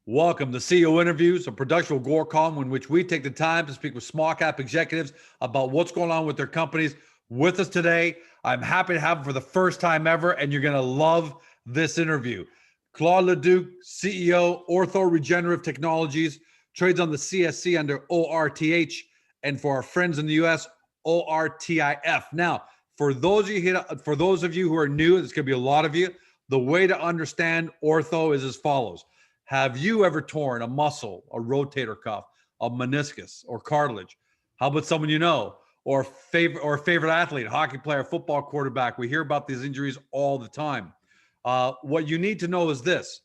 Welcome to CEO Interviews, a production of Gorecom, in which we take the time to speak with small cap executives about what's going on with their companies. With us today, I'm happy to have him for the first time ever, and you're going to love this interview. Claude Leduc, CEO, ORTHO Regenerative Technologies, trades on the CSC under ORTH, and for our friends in the US, ORTIF. Now, for those of you who are new, there's going to be a lot of you. The way to understand ortho is as follows. Have you ever torn a muscle, a rotator cuff, a meniscus, or cartilage? How about someone you know, or a favorite athlete, hockey player, football quarterback? We hear about these injuries all the time. What you need to know is this.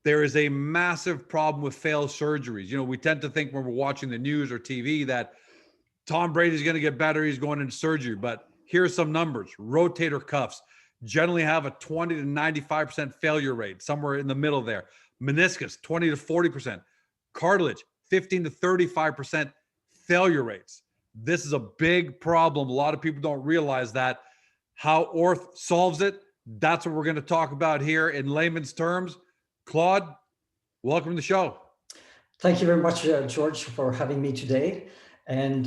There is a massive problem with failed surgeries. You know, we tend to think when we're watching the news or TV that Tom Brady's going to get better, he's going into surgery. But here's some numbers. Rotator cuffs generally have a 20 to 95% failure rate, somewhere in the middle there. Meniscus, 20 to 40%. Cartilage, 15 to 35% failure rates. This is a big problem. A lot of people don't realize that. How Orth solves it, that's what we're going to talk about here in layman's terms. Claude, welcome to the show. Thank you very much, George, for having me today. And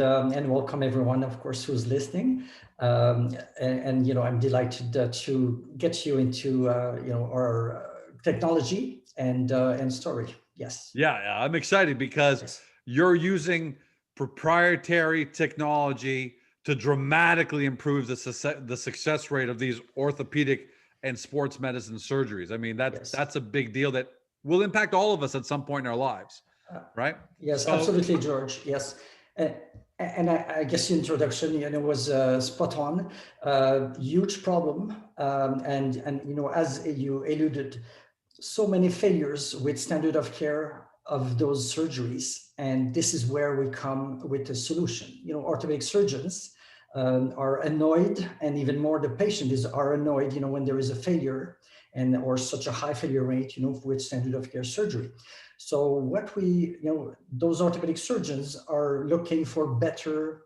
welcome everyone, of course, who's listening. And you know, I'm delighted to get you into our technology and story. Yes. Yeah, I'm excited because you're using proprietary technology to dramatically improve the success rate of these orthopedic and sports medicine surgeries. I mean, that's a big deal that will impact all of us at some point in our lives, right? Yes, absolutely, George. Yes. And I guess the introduction, was spot on. Huge problem, and as you alluded, so many failures with standard of care of those surgeries, and this is where we come with a solution. Orthopedic surgeons are annoyed, and even more the patient are annoyed, when there is a failure or such a high failure rate, with standard of care surgery. So what those orthopedic surgeons are looking for better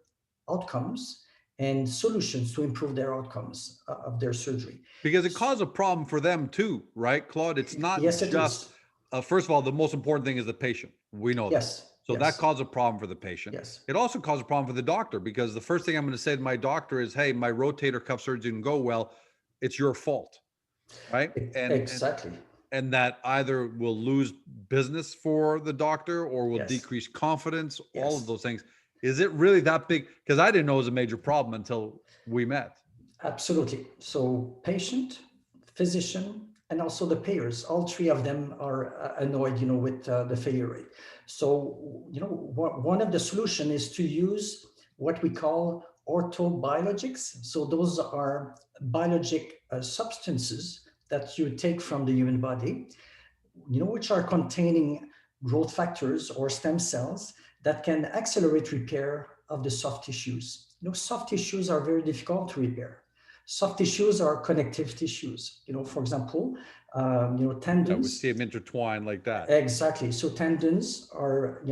outcomes and solutions to improve their outcomes of their surgery. Because it caused a problem for them too, right, Claude? It's not just, first of all, the most important thing is the patient. We know that. So that caused a problem for the patient. Yes. It also caused a problem for the doctor, because the first thing I'm going to say to my doctor is, hey, my rotator cuff surgery didn't go well. It's your fault, right? Exactly. And that either will lose business for the doctor or will decrease confidence, all of those things. Is it really that big? Because I didn't know it was a major problem until we met. Absolutely. So patient, physician, and also the payers, all three of them are annoyed, with the failure rate. So, one of the solutions is to use what we call orthobiologics. So those are biologic substances that you take from the human body, which are containing growth factors or stem cells that can accelerate repair of the soft tissues. Soft tissues are very difficult to repair. Soft tissues are connective tissues. For example, tendons. Yeah, we see them intertwined like that. Exactly. So tendons are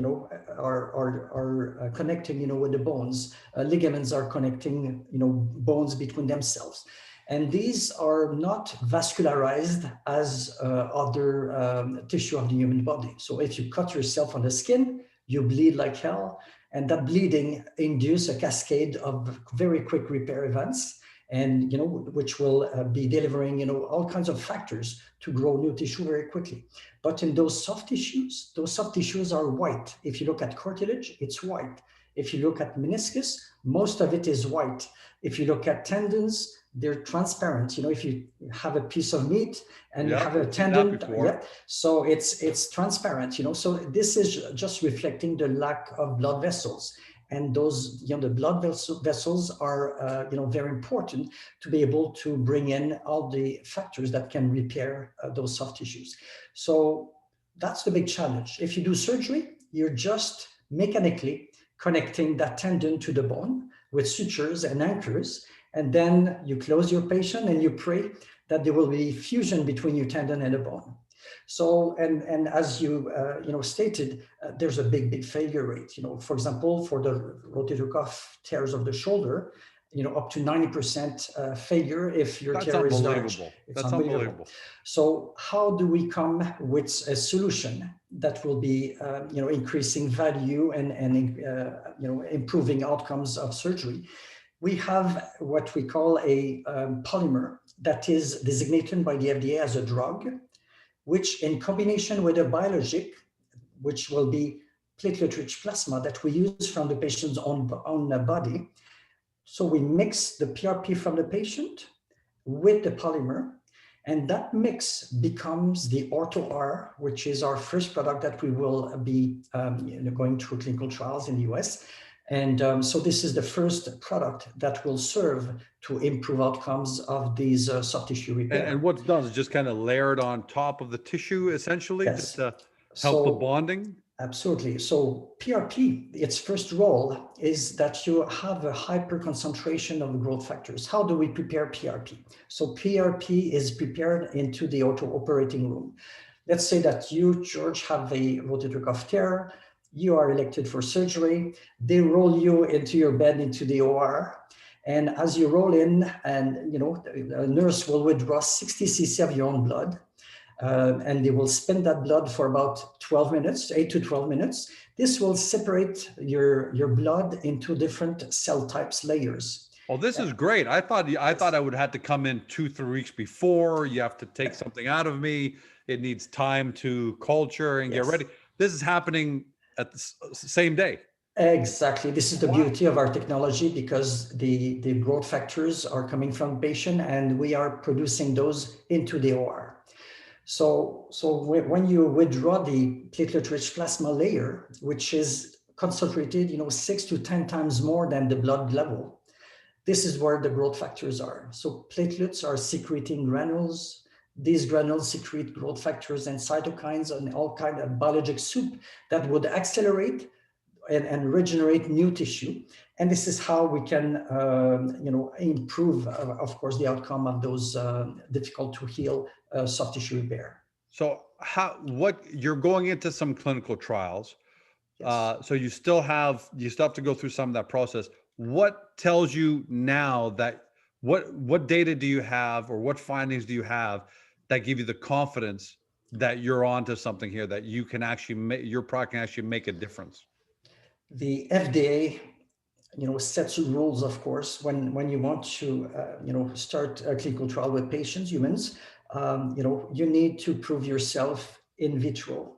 connecting, with the bones. Ligaments are connecting, bones between themselves. And these are not vascularized as other tissue of the human body. So if you cut yourself on the skin, you bleed like hell, and that bleeding induces a cascade of very quick repair events, and which will be delivering all kinds of factors to grow new tissue very quickly. But in those soft tissues are white. If you look at cartilage, it's white. If you look at meniscus, most of it is white. If you look at tendons, they're transparent. If you have a piece of meat and you have a tendon, so it's transparent. So this is just reflecting the lack of blood vessels. And those, the blood vessels are, very important to be able to bring in all the factors that can repair those soft tissues. So that's the big challenge. If you do surgery, you're just mechanically connecting that tendon to the bone with sutures and anchors, and then you close your patient and you pray that there will be fusion between your tendon and the bone. So, and as you stated, there's a big failure rate. For example, for the rotator cuff tears of the shoulder, up to 90% failure if your That's tear is large. unbelievable. It's That's unbelievable. So how do we come with a solution that will be, increasing value and improving outcomes of surgery? We have what we call a polymer that is designated by the FDA as a drug, which in combination with a biologic, which will be platelet-rich plasma that we use from the patient's own body. So we mix the PRP from the patient with the polymer, and that mix becomes the ORTHO-R, which is our first product that we will be going through clinical trials in the US. And so this is the first product that will serve to improve outcomes of these soft tissue repair. And what's done is just kind of layered on top of the tissue, essentially, Yes. just to help the bonding? Absolutely. So PRP, its first role is that you have a hyper concentration of growth factors. How do we prepare PRP? So PRP is prepared into the ortho operating room. Let's say that you, George, have a rotator cuff tear. You are elected for surgery. They roll you into your bed into the OR. And as you roll in, and the nurse will withdraw 60 cc of your own blood. And they will spin that blood for about 12 minutes, 8 to 12 minutes. This will separate your blood into different cell types, layers. Oh, this is great. I thought I would have to come in 2-3 weeks before. You have to take something out of me. It needs time to culture and get ready. This is happening at the same day. Exactly. This is the beauty of our technology, because the growth factors are coming from the patient and we are producing those into the OR. So when you withdraw the platelet-rich plasma layer, which is concentrated, 6 to 10 times more than the blood level, this is where the growth factors are. So platelets are secreting granules. These granules secrete growth factors and cytokines and all kinds of biologic soup that would accelerate and regenerate new tissue. And this is how we can, improve, of course, the outcome of those difficult to heal soft tissue repair. So what you're going into some clinical trials. Yes. So you still have to go through some of that process. What tells you now that what data do you have, or what findings do you have that give you the confidence that you're onto something here, that you can actually your product can actually make a difference? The FDA, sets rules, of course, when you want to, start a clinical trial with patients, humans, you need to prove yourself in vitro,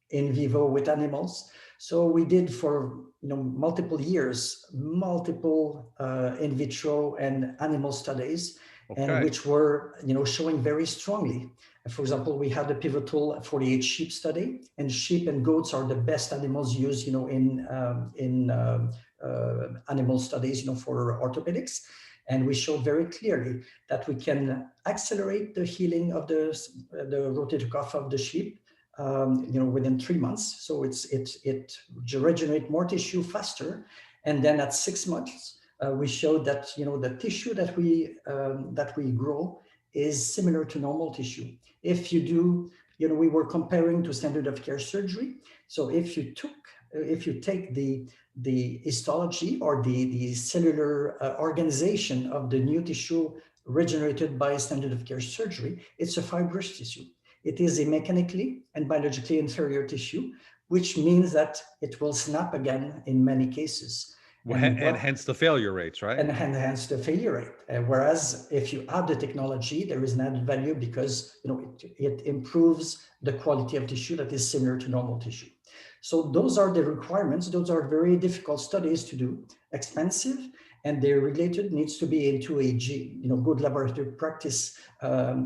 in vivo with animals. So we did for, multiple years, multiple in vitro and animal studies, and which were, showing very strongly. For example, we had a pivotal 48 sheep study, and sheep and goats are the best animals used, in animal studies, for orthopedics. And we showed very clearly that we can accelerate the healing of the rotator cuff of the sheep, within 3 months. So it regenerates more tissue faster. And then at 6 months, we showed that, the tissue that we grow is similar to normal tissue. If you do, we were comparing to standard of care surgery. So if you take the histology or the cellular organization of the new tissue regenerated by standard of care surgery, it's a fibrous tissue. It is a mechanically and biologically inferior tissue, which means that it will snap again in many cases. And hence the failure rates, right? And hence the failure rate. Whereas if you add the technology, there is an added value because it improves the quality of tissue that is similar to normal tissue. So those are the requirements. Those are very difficult studies to do, expensive, and they're related, needs to be into a good laboratory practice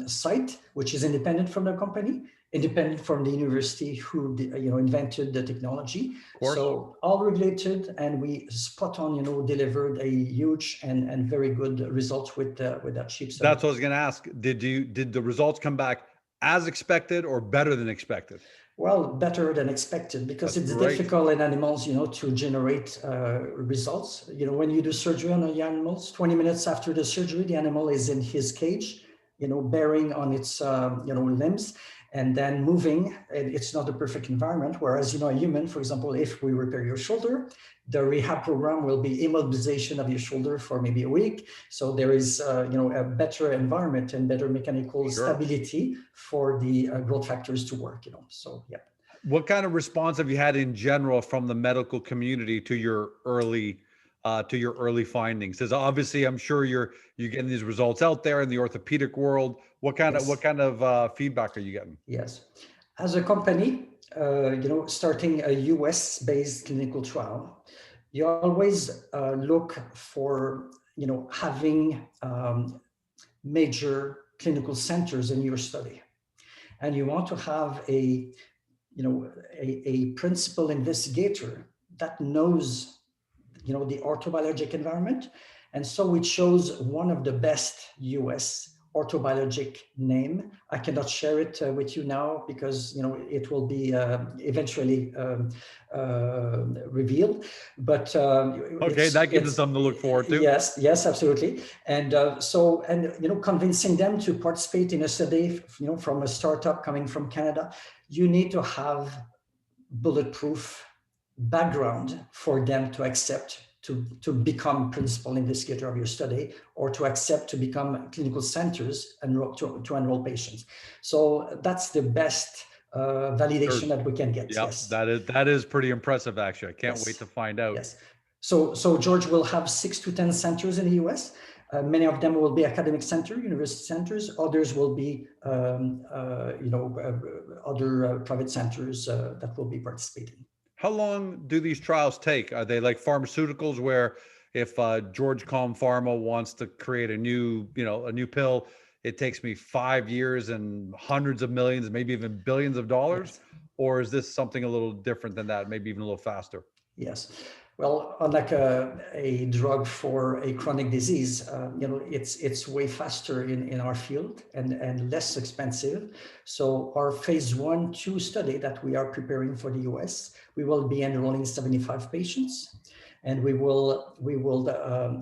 site, which is independent from the company, independent from the university who invented the technology. So all regulated, and we spot on delivered a huge and very good results with that sheep study. That's what I was going to ask. Did the results come back as expected or better than expected? Well, better than expected, because it's difficult in animals, to generate results. When you do surgery on the animals, 20 minutes after the surgery, the animal is in his cage, bearing on its, limbs, and then moving. It's not a perfect environment. Whereas, a human, for example, if we repair your shoulder, the rehab program will be immobilization of your shoulder for maybe a week. So there is, a better environment and better mechanical stability for the growth factors to work, So, yeah. What kind of response have you had in general from the medical community to your early findings? Because obviously, I'm sure you're getting these results out there in the orthopedic world. What kind of feedback are you getting? Yes, as a company, starting a US-based clinical trial, you always look for having major clinical centers in your study, and you want to have a principal investigator that knows the orthobiologic environment. And so we chose one of the best US orthobiologic name. I cannot share it with you now because it will be eventually revealed. But okay, that gives us something to look forward to. Yes, absolutely. And convincing them to participate in a study, from a startup coming from Canada, you need to have bulletproof background for them to accept to become principal investigator of your study, or to accept to become clinical centers and to enroll patients. So that's the best validation that we can get. Yep, yes, that is pretty impressive. Actually, I can't wait to find out. Yes. So George will have 6 to 10 centers in the US. Many of them will be academic center, university centers. Others will be, other private centers that will be participating. How long do these trials take? Are they like pharmaceuticals, where if George Calm Pharma wants to create a new pill, it takes me 5 years and hundreds of millions, maybe even billions of dollars? Yes. Or is this something a little different than that, maybe even a little faster? Yes. Well, unlike a drug for a chronic disease, it's way faster in our field and less expensive. So our phase 1/2 study that we are preparing for the US, we will be enrolling 75 patients, and we will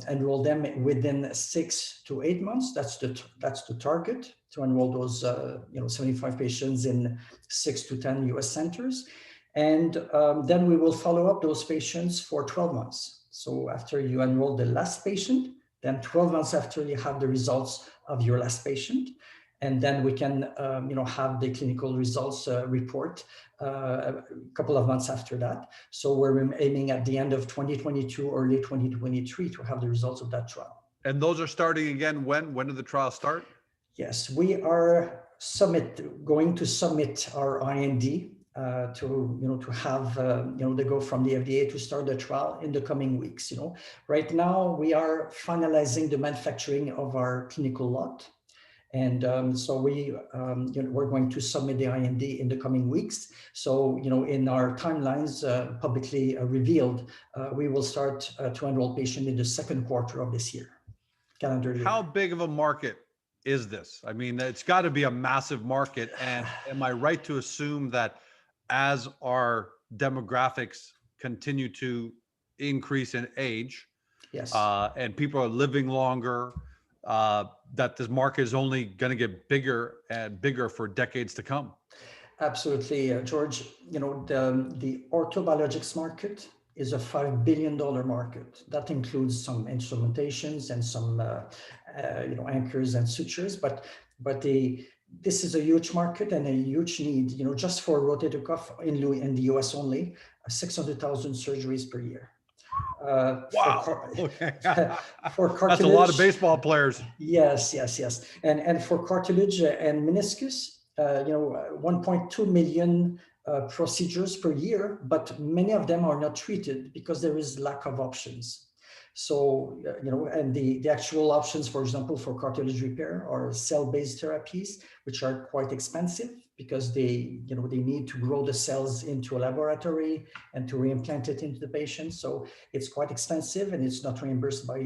enroll them within 6 to 8 months. That's the target, to enroll those 75 patients in 6 to 10 US centers. And then we will follow up those patients for 12 months. So after you enroll the last patient, then 12 months after, you have the results of your last patient. And then we can have the clinical results report a couple of months after that. So we're aiming at the end of 2022, early 2023 to have the results of that trial. And those are starting again when? When did the trial start? Yes, we are going to submit our IND to have the go from the FDA to start the trial in the coming weeks. Right now we are finalizing the manufacturing of our clinical lot, and so we're going to submit the IND in the coming weeks. So in our timelines publicly revealed, we will start to enroll patients in the second quarter of this year, calendar year. How big of a market is this? I mean, it's got to be a massive market. And am I right to assume that as our demographics continue to increase in age, yes, and people are living longer, that this market is only going to get bigger and bigger for decades to come? Absolutely, George. The orthobiologics market is a $5 billion market. That includes some instrumentations and some anchors and sutures, but this is a huge market and a huge need. Just for rotator cuff in the US only, 600,000 surgeries per year. Wow. For cartilage, that's a lot of baseball players. Yes. And for cartilage and meniscus, 1.2 million procedures per year, but many of them are not treated because there is lack of options. So, and the actual options, for example, for cartilage repair are cell-based therapies, which are quite expensive because they need to grow the cells into a laboratory and to reimplant it into the patient. So it's quite expensive, and it's not reimbursed by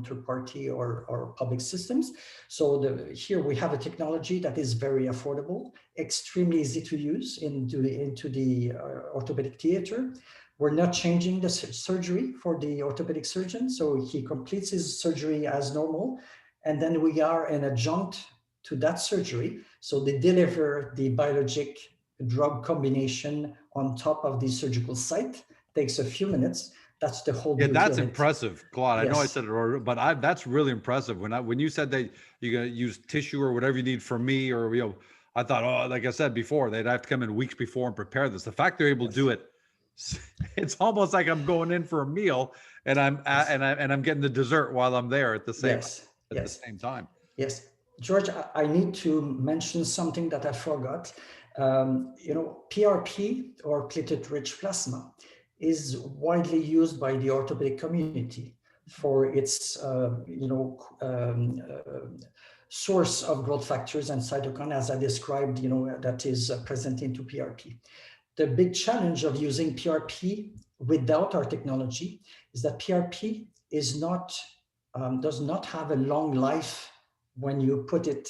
third party or public systems. So here we have a technology that is very affordable, extremely easy to use into the orthopedic theater. We're not changing the surgery for the orthopedic surgeon, so he completes his surgery as normal, and then we are an adjunct to that surgery. So they deliver the biologic drug combination on top of the surgical site. Takes a few minutes. That's the whole Yeah, beauty that's of it. impressive, Claude. I know I Yes. said it earlier, but that's really impressive. When you said that you're gonna use tissue or whatever you need from me, or I thought, oh, like I said before, they'd have to come in weeks before and prepare this. The fact they're able to Yes. do it, it's almost like I'm going in for a meal and I'm getting the dessert while I'm there at the Yes. same time. Yes. George, I need to mention something that I forgot. PRP, or platelet-rich plasma, is widely used by the orthopedic community for its, source of growth factors and cytokine, as I described, that is present into PRP. The big challenge of using PRP without our technology is that PRP does not have a long life when you put it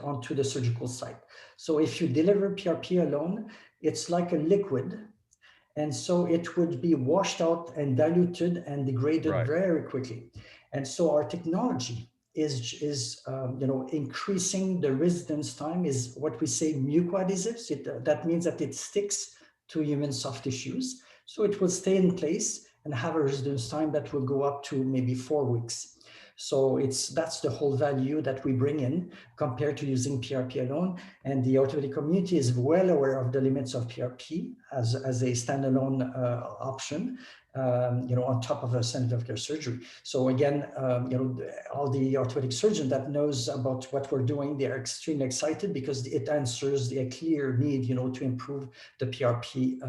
onto the surgical site. So if you deliver PRP alone, it's like a liquid. And so it would be washed out and diluted and degraded Right. very quickly. And so our technology is increasing the residence time, is what we say mucoadhesives. That means that it sticks to human soft tissues. So it will stay in place and have a residence time that will go up to maybe 4 weeks. So that's the whole value that we bring in compared to using PRP alone. And the orthopedic community is well aware of the limits of PRP as a standalone option, on top of a standard of care surgery. So again, all the orthopedic surgeons that knows about what we're doing, they are extremely excited because it answers a clear need, to improve the PRP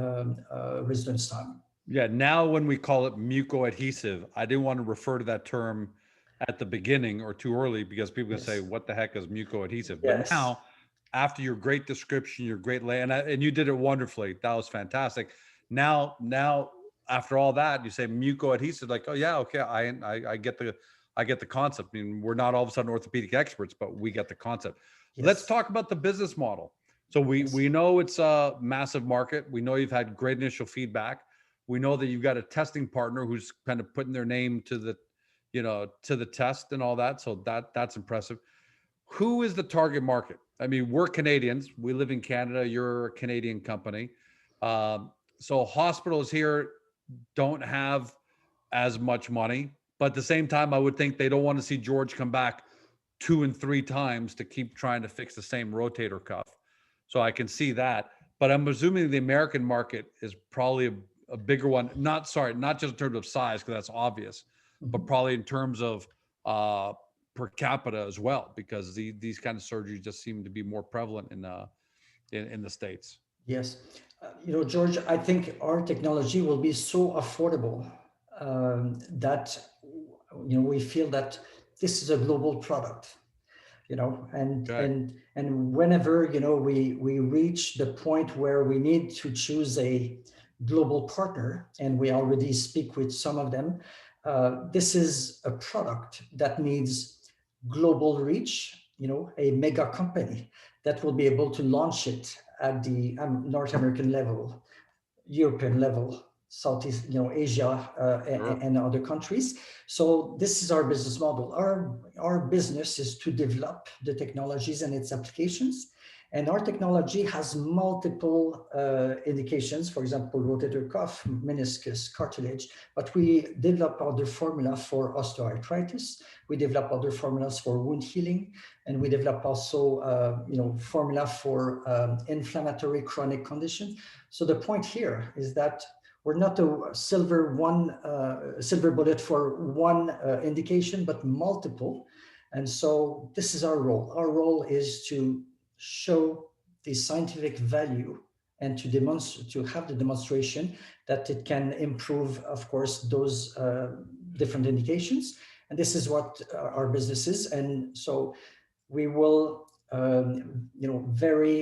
residence time. Yeah. Now, when we call it mucoadhesive, I didn't want to refer to that term at the beginning or too early because people can say, what the heck is mucoadhesive? But Yes. now, after your great description, your great lay, and you did it wonderfully. That was fantastic. Now, after all that, you say mucoadhesive, like, oh yeah, okay, I get the concept. I mean, we're not all of a sudden orthopedic experts, but we get the concept. Yes. Let's talk about the business model. So we know it's a massive market. We know you've had great initial feedback. We know that you've got a testing partner who's kind of putting their name to the test and all that. So that's impressive. Who is the target market? I mean, we're Canadians. We live in Canada. You're a Canadian company. So hospitals here don't have as much money, but at the same time, I would think they don't want to see George come back 2 and 3 times to keep trying to fix the same rotator cuff. So I can see that, but I'm assuming the American market is probably a bigger one. Not just in terms of size, because that's obvious, but probably in terms of per capita as well, because these kind of surgeries just seem to be more prevalent in the States. Yes. George, I think our technology will be so affordable that, we feel that this is a global product, and Okay. and whenever, we reach the point where we need to choose a global partner, and we already speak with some of them, this is a product that needs global reach, a mega company that will be able to launch it at the North American level, European level, Southeast, Asia, Sure. and other countries. So this is our business model. Our business is to develop the technologies and its applications. And our technology has multiple indications, for example, rotator cuff, meniscus, cartilage, but we develop other formula for osteoarthritis. We develop other formulas for wound healing, and we develop also, formula for inflammatory chronic conditions. So the point here is that we're not a silver bullet for one indication, but multiple. And so this is our role. Our role is to show the scientific value and to have the demonstration that it can improve, of course, those different indications. And this is what our business is. And so we will, very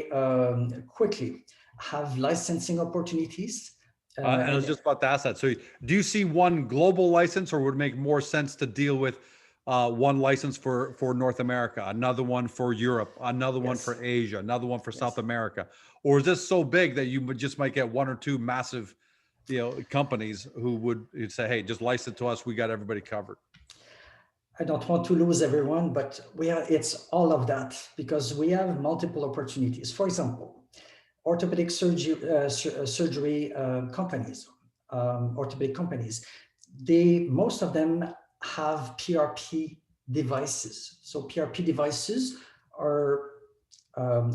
quickly have licensing opportunities. And I was just about to ask that. So, do you see one global license, or would it make more sense to deal with one license for North America, another one for Europe, another one Yes. for Asia, another one for South America? Or is this so big that you just might get 1 or 2 massive, companies who would say, "Hey, just license to us. We got everybody covered." I don't want to lose everyone, but it's all of that because we have multiple opportunities. For example, orthopedic surgery companies, orthopedic companies, most of them have PRP devices. So PRP devices are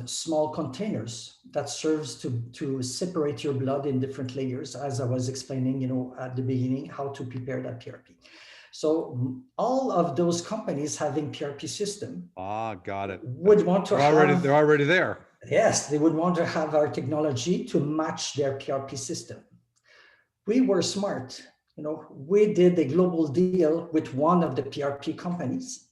small containers that serves to separate your blood in different layers, as I was explaining, at the beginning, how to prepare that PRP. So all of those companies having PRP system Got it. would want to They're already there. yes, they would want to have our technology to match their PRP system. We were smart. We did a global deal with one of the PRP companies.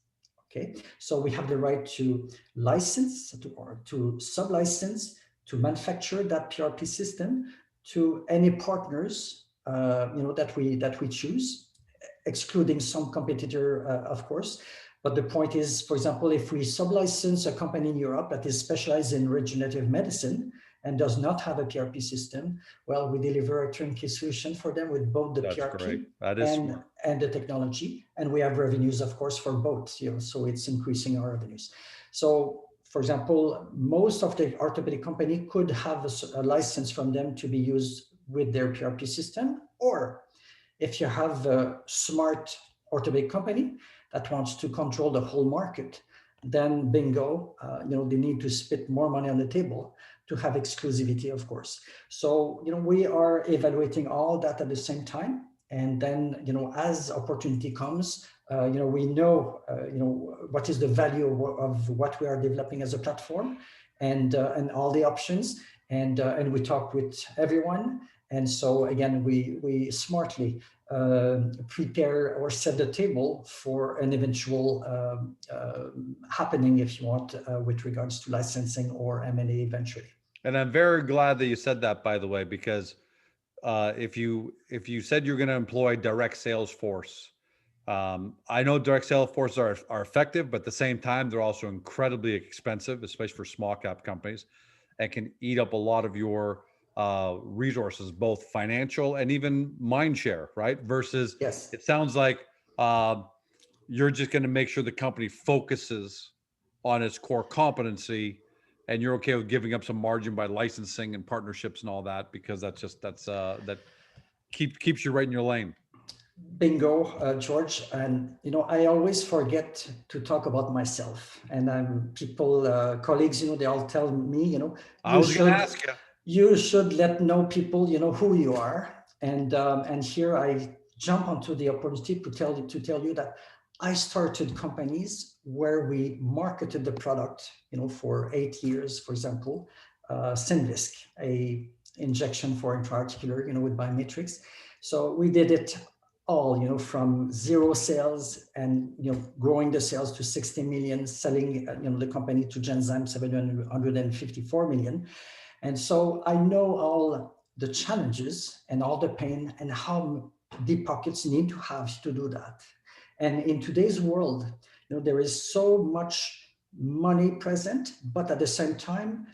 Okay, so we have the right to license or to sub-license to manufacture that PRP system to any partners, that we choose, excluding some competitor, of course. But the point is, for example, if we sub-license a company in Europe that is specialized in regenerative medicine and does not have a PRP system, well, we deliver a turnkey solution for them with both the PRP and the technology. And we have revenues, of course, for both, so it's increasing our revenues. So, for example, most of the orthopedic company could have a license from them to be used with their PRP system, or if you have a smart orthopedic company that wants to control the whole market, then bingo, they need to spit more money on the table to have exclusivity, of course. So, we are evaluating all that at the same time. And then, as opportunity comes, we know, what is the value of what we are developing as a platform and all the options. And we talk with everyone. And so again, we smartly prepare or set the table for an eventual happening, if you want, with regards to licensing or M&A eventually. And I'm very glad that you said that, by the way, because if you said you're going to employ direct sales force, I know direct sales forces are effective, but at the same time, they're also incredibly expensive, especially for small cap companies, and can eat up a lot of your resources, both financial and even mind share, right? Versus, yes, it sounds like you're just going to make sure the company focuses on its core competency, and you're okay with giving up some margin by licensing and partnerships and all that, because that keeps you right in your lane. Bingo, George. And I always forget to talk about myself, and colleagues, they all tell me, I was going to ask you. You should let people, who you are. And here I jump onto the opportunity to tell you that I started companies where we marketed the product, for 8 years, for example, Synvisc, a injection for intra-articular, with biometrics. So we did it all, from zero sales and, growing the sales to 60 million, selling, the company to Genzyme 754 million. And so I know all the challenges and all the pain and how deep pockets need to have to do that. And in today's world, there is so much money present, but at the same time,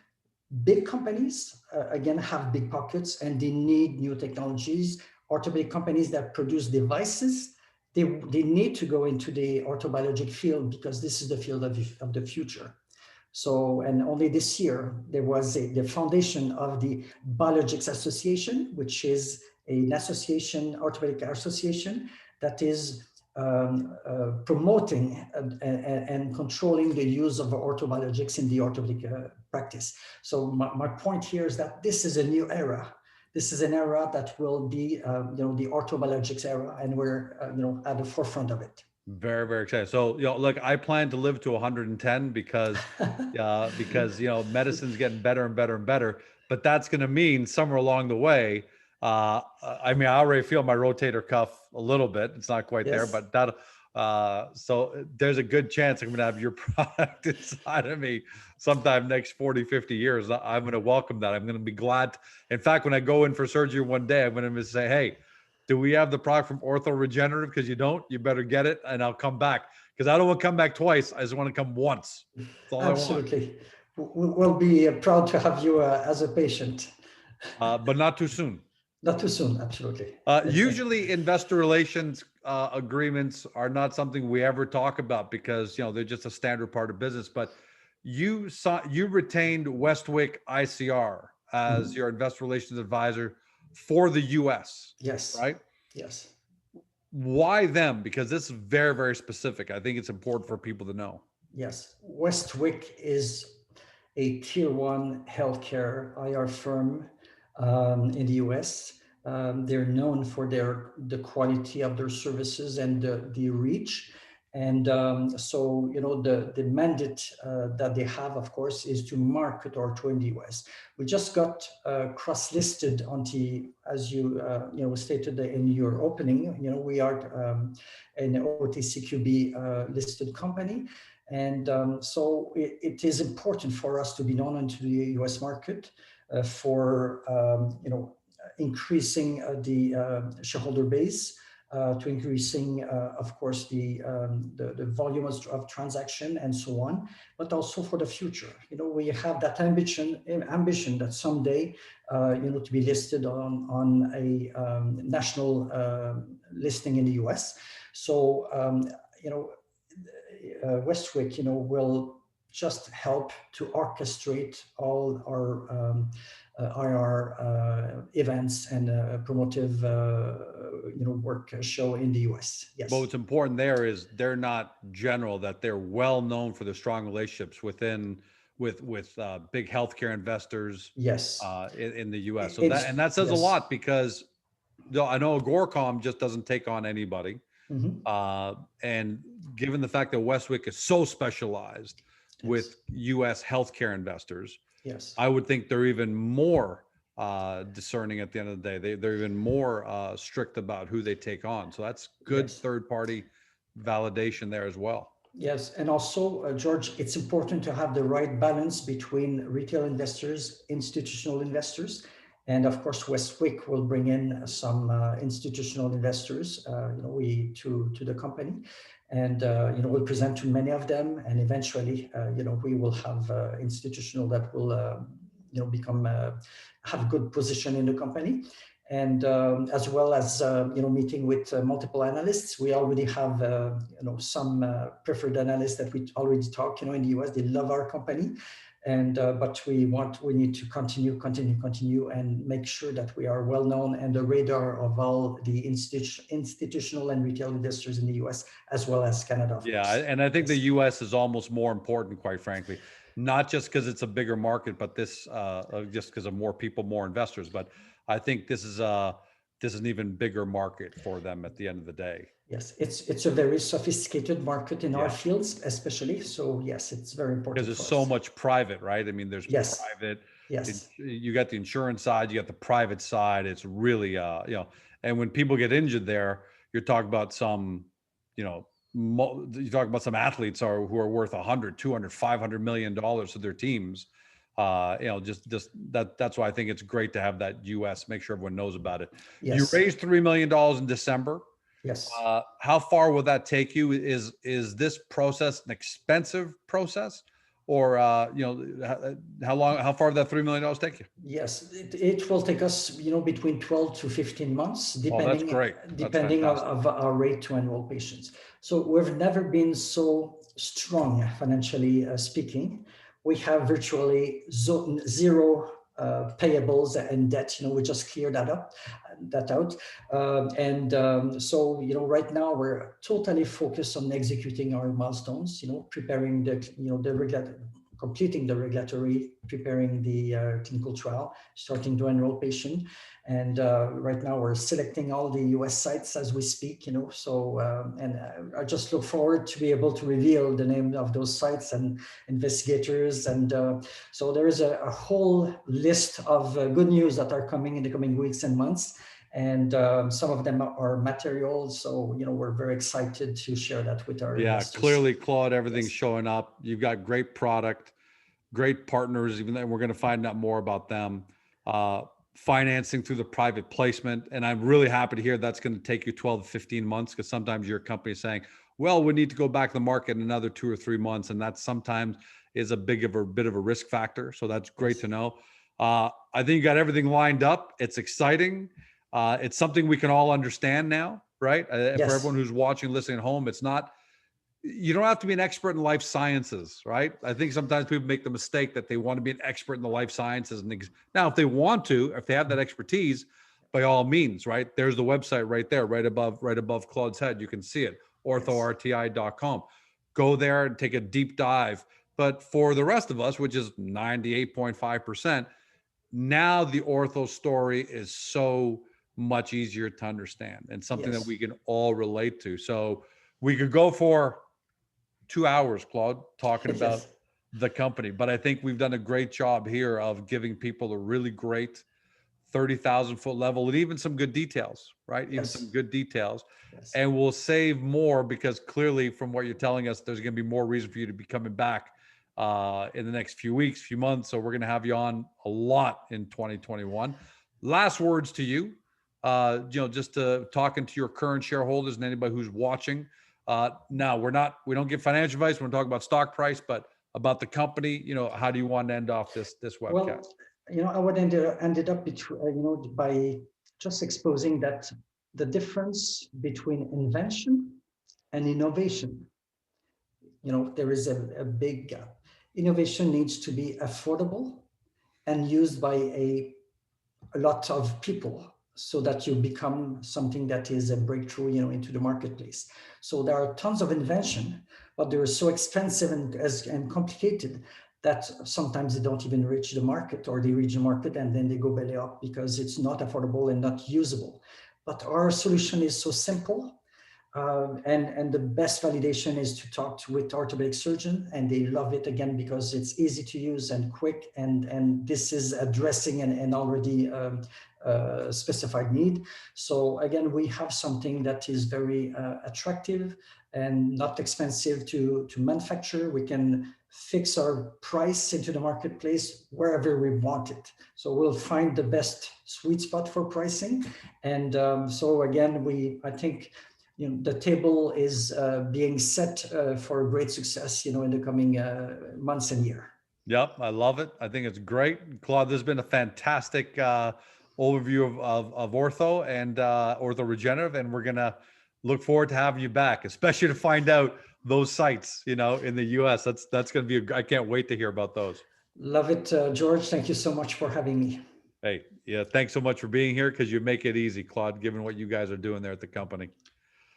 big companies, again, have big pockets and they need new technologies. Orthopedic companies that produce devices, they need to go into the orthobiologic field because this is the field of the future. So, and only this year, there was the foundation of the Biologics Association, which is an association, orthopedic association, that is promoting and controlling the use of orthobiologics in the orthopedic practice. So my point here is that this is a new era. This is an era that will be, the orthobiologics era, and we're, at the forefront of it. Very, very excited. So, look, I plan to live to 110 because medicine's getting better and better and better. But that's going to mean somewhere along the way. I already feel my rotator cuff a little bit. It's not quite there, but so there's a good chance I'm going to have your product inside of me sometime next 40, 50 years. I'm going to welcome that. I'm going to be glad. In fact, when I go in for surgery one day, I'm going to say, hey, do we have the product from ORTHO Regenerative? Because you don't, you better get it, and I'll come back. Because I don't want to come back twice. I just want to come once. That's all Absolutely. I want. We'll be proud to have you as a patient. But not too soon. Not too soon, absolutely. Usually investor relations agreements are not something we ever talk about because, they're just a standard part of business, but you retained Westwick ICR as Mhm. your investor relations advisor for the US, Yes, right? yes, Why them? Because this is very, very specific. I think it's important for people to know. yes. Westwick is a tier one healthcare IR firm in the US. They're known for the quality of their services and the reach. And so, the mandate that they have, of course, is to market ortho in the US. We just got cross-listed on as you stated in your opening. We are an OTCQB listed company. And so it is important for us to be known into the US market for increasing the shareholder base, to increasing, of course, the volume of transaction and so on, but also for the future. We have that ambition that someday, to be listed on a national listing in the US. So, Westwick, will just help to orchestrate all our IR events and promotive, work show in the US. Yes. But what's important there is they're not general, that they're well known for their strong relationships with big healthcare investors Yes. in the US. So It's that says a yes. lot because I know Agoracom just doesn't take on anybody. Mhm. And given the fact that Westwick is so specialized with Yes. US healthcare investors, Yes. I would think they're even more discerning at the end of the day. They're even more strict about who they take on. So that's good Yes. third party validation there as well. Yes, and also, George, it's important to have the right balance between retail investors, institutional investors, and of course, Westwick will bring in some institutional investors, to the company, and we'll present to many of them, and eventually, we will have institutional that will, become have a good position in the company. And as well as meeting with multiple analysts. We already have some preferred analysts that we already talk in the US. They love our company, and but we need to continue and make sure that we are well known and the radar of all the institutional and retail investors in the US as well as Canada, of Yeah, course. and I think the Yes. US is almost more important, quite frankly, not just because it's a bigger market, but just because of more people, more investors. But I think this is an even bigger market for them at the end of the day. Yes, it's a very sophisticated market in our Yeah, fields, especially. So yes, it's very because important there's for so us. much private, right? I mean, there's Yes, private. yes, You got the insurance side, you got the private side. It's really, and when people get injured there, you're talking about some, you talk about some athletes who are worth 100, 200, 500 million dollars to their teams. Just that's why I think it's great to have that US, make sure everyone knows about it. You yes, raised $3 million in December. yes. How far will that take you? Is this process an expensive process, or how far did that $3 million take you? Yes, it will take us, between 12 to 15 months, Oh, that's great. That's depending fantastic. of our rate to enroll patients. So we've never been so strong financially speaking. We have virtually zero payables and debt. We just cleared that out. And so, right now we're totally focused on executing our milestones, preparing completing the regulatory, preparing the clinical trial, starting to enroll patient. And right now we're selecting all the US sites as we speak, so, and I just look forward to be able to reveal the name of those sites and investigators. And so there is a whole list of good news that are coming in the coming weeks and months. And some of them are material. So, we're very excited to share that with our Yeah, investors. clearly, Claude, everything's Yes. showing up. You've got great product, great partners, even though we're going to find out more about them. Financing through the private placement. And I'm really happy to hear that's going to take you 12 to 15 months, because sometimes your company is saying, well, we need to go back to the market in another 2 or 3 months. And that sometimes is a bit of a risk factor. So that's great Yes. to know. I think you got everything lined up. It's exciting. It's something we can all understand now, right? For Yes. everyone who's watching, listening at home, it's not, you don't have to be an expert in life sciences, right? I think sometimes people make the mistake that they want to be an expert in the life sciences. And now, if they want to, if they have that expertise, by all means, right? There's the website right there, right above Claude's head. You can see it, orthorti.com. Go there and take a deep dive. But for the rest of us, which is 98.5%, now the ortho story is so much easier to understand and something that Yes. we can all relate to. So we could go for 2 hours, Claude, talking about Yes. the company, but I think we've done a great job here of giving people a really great 30,000 foot level and even some good details, right? Even some Yes. good details. Yes. And we'll save more because clearly from what you're telling us, there's going to be more reason for you to be coming back in the next few weeks, few months. So we're going to have you on a lot in 2021. Last words to you, just talking to your current shareholders and anybody who's watching. Now we don't give financial advice. We're talking about stock price, but about the company, how do you want to end off this webcast? Well, I would ended up between, by just exposing that the difference between invention and innovation. There is a big gap. Innovation needs to be affordable and used by a lot of people so that you become something that is a breakthrough, into the marketplace. So there are tons of invention, but they're so expensive and complicated that sometimes they don't even reach the market, or they reach the market and then they go belly up because it's not affordable and not usable. But our solution is so simple. And the best validation is to talk with orthopedic surgeon, and they love it again because it's easy to use and quick, and this is addressing an already specified need. So again, we have something that is very attractive and not expensive to manufacture. We can fix our price into the marketplace wherever we want it. So we'll find the best sweet spot for pricing. And so again, I think the table is being set for great success, in the coming months and year. Yep, I love it. I think it's great. Claude, this has been a fantastic overview of ortho and ortho regenerative, and we're going to look forward to having you back, especially to find out those sites, in the US. That's going to be, I can't wait to hear about those. Love it, George. Thank you so much for having me. Hey, yeah, thanks so much for being here because you make it easy, Claude, given what you guys are doing there at the company.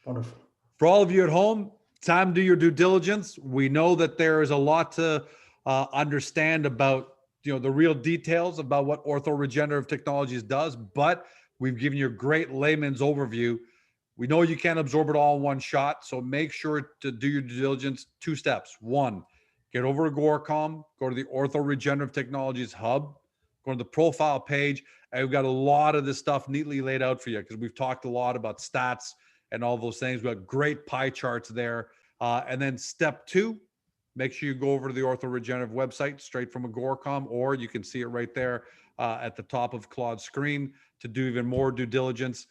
Wonderful. For all of you at home, time to do your due diligence. We know that there is a lot to understand about the real details about what Ortho Regenerative Technologies does, but we've given you a great layman's overview. We know you can't absorb it all in one shot, so make sure to do your due diligence. 2 steps. 1, get over to Agoracom, go to the Ortho Regenerative Technologies hub, go to the profile page, and we've got a lot of this stuff neatly laid out for you because we've talked a lot about stats and all those things. We've got great pie charts there. And then step 2, make sure you go over to the Ortho Regenerative website straight from Agoracom, or you can see it right there at the top of Claude's screen to do even more due diligence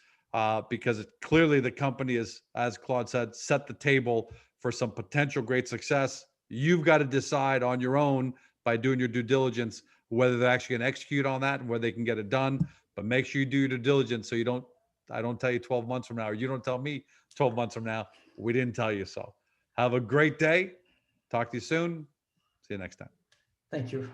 because clearly the company is, as Claude said, set the table for some potential great success. You've got to decide on your own by doing your due diligence whether they're actually going to execute on that and whether they can get it done. But make sure you do your due diligence so I don't tell you 12 months from now, or you don't tell me 12 months from now, we didn't tell you so. Have a great day. Talk to you soon. See you next time. Thank you.